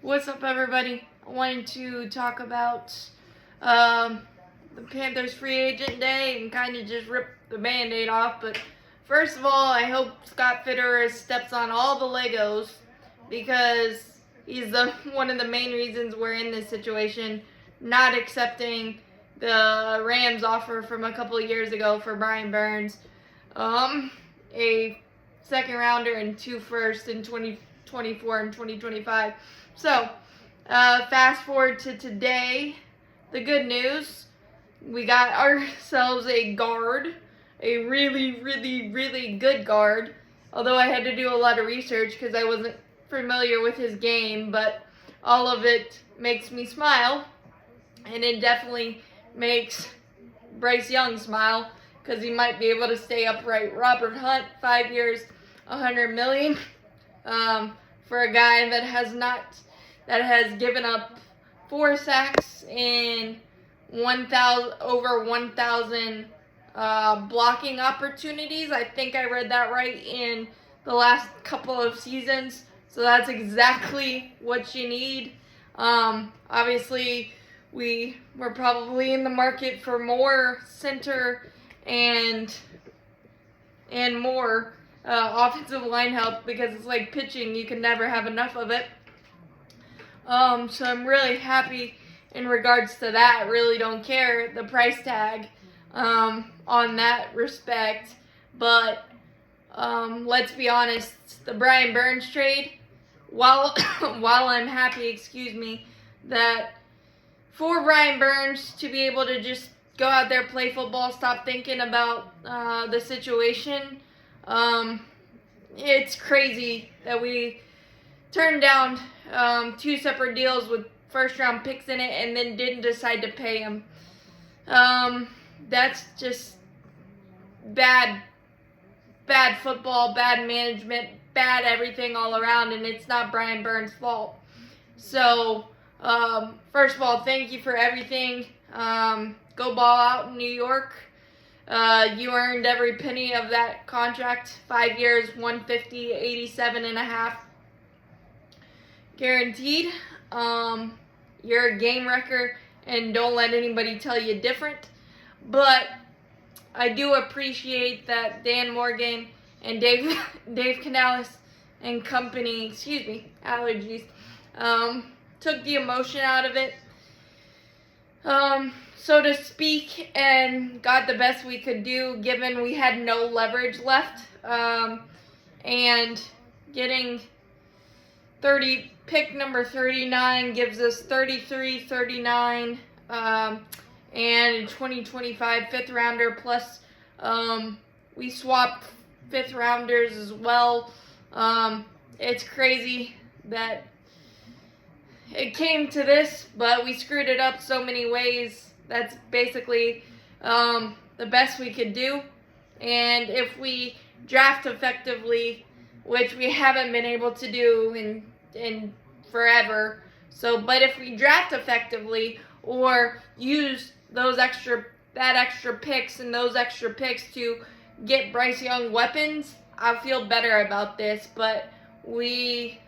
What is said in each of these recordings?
What's up, everybody? I wanted to talk about the Panthers free agent day and kind of just rip the Band-Aid off. But first of all, I hope Scott Fitterer steps on all the Legos because he's one of the main reasons we're in this situation, not accepting the Rams offer from a couple of years ago for Brian Burns, a second rounder and 2 firsts in 2024 and 2025. So, fast forward to today. The good news, we got ourselves a guard, a really, really, really good guard. Although I had to do a lot of research because I wasn't familiar with his game, but all of it makes me smile, and it definitely makes Bryce Young smile because he might be able to stay upright. Robert Hunt, 5 years, $100 million, for a guy that has given up 4 sacks in over 1,000 blocking opportunities. I think I read that right in the last couple of seasons. So that's exactly what you need. Obviously, we're probably in the market for more center and more offensive line help because it's like pitching. You can never have enough of it. So I'm really happy in regards to that. I really don't care the price tag on that respect. But let's be honest, the Brian Burns trade, while I'm happy, that for Brian Burns to be able to just go out there, play football, stop thinking about the situation, it's crazy that we turned down 2 separate deals with first-round picks in it and then didn't decide to pay him. That's just bad football, bad management, bad everything all around, and it's not Brian Burns' fault. So, first of all, thank you for everything. Go ball out in New York. You earned every penny of that contract. 5 years, $150, $87.5 guaranteed. You're a game wrecker, and don't let anybody tell you different. But I do appreciate that Dan Morgan and Dave Canales and company, allergies, took the emotion out of it, so to speak, and got the best we could do given we had no leverage left, and getting pick number 39 gives us 33, 39, and in 2025 5th rounder, plus we swapped 5th rounders as well. It's crazy that it came to this, but we screwed it up so many ways. That's basically the best we could do. And if we draft effectively, which we haven't been able to do in forever, but if we draft effectively or use that extra picks and those extra picks to get Bryce Young weapons, I feel better about this. But we're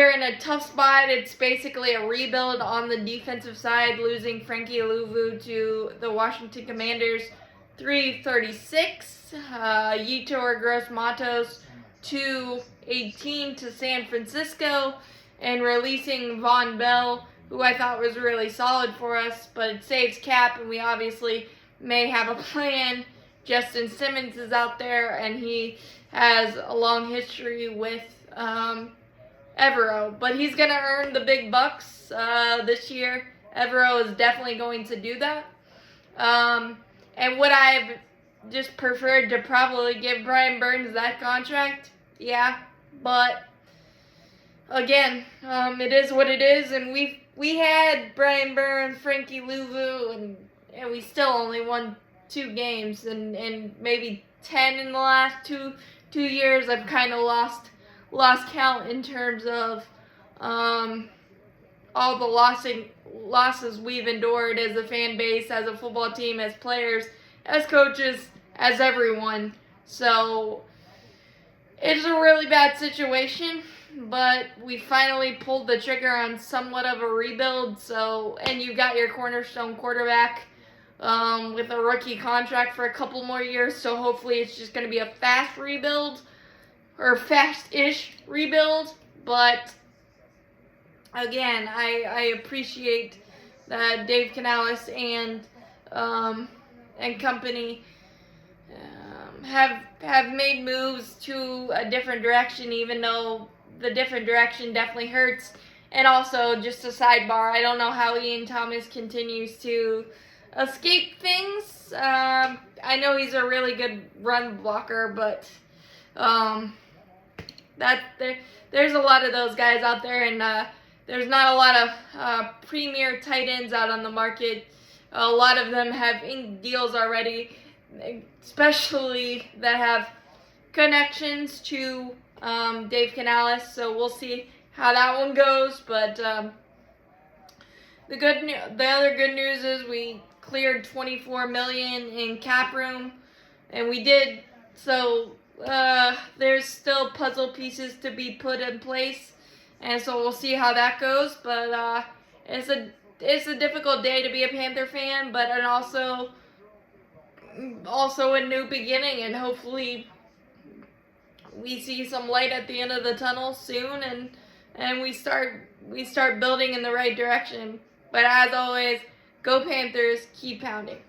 in a tough spot. It's basically a rebuild on the defensive side, losing Frankie Louvu to the Washington Commanders, 336. Yetur Gross-Matos, 218 to San Francisco, and releasing Von Bell, who I thought was really solid for us, but it saves cap, and we obviously may have a plan. Justin Simmons is out there, and he has a long history with Evero, but he's going to earn the big bucks this year. Evero is definitely going to do that. And would I have just preferred to probably give Brian Burns that contract? Yeah, but again, it is what it is, and we had Brian Burns, Frankie Louvu, and we still only won 2 games, and maybe 10 in the last two years. I've kind of lost count in terms of all the losses we've endured as a fan base, as a football team, as players, as coaches, as everyone. So it's a really bad situation. but we finally pulled the trigger on somewhat of a rebuild. So, and you got your cornerstone quarterback with a rookie contract for a couple more years. So hopefully it's just going to be a fast rebuild, or fast-ish rebuild. But again, I appreciate that Dave Canales and company have made moves to a different direction, even though the different direction definitely hurts. And also, just a sidebar, I don't know how Ian Thomas continues to escape things. I know he's a really good run blocker, but there's a lot of those guys out there, and there's not a lot of premier tight ends out on the market. A lot of them have inked deals already, especially that have connections to Dave Canales. So we'll see how that one goes. But the other good news is we cleared $24 million in cap room, and we did. So there's still puzzle pieces to be put in place, and so we'll see how that goes. But it's a difficult day to be a Panther fan, but and also a new beginning, and hopefully we see some light at the end of the tunnel soon, and we start building in the right direction. But as always, go Panthers, keep pounding.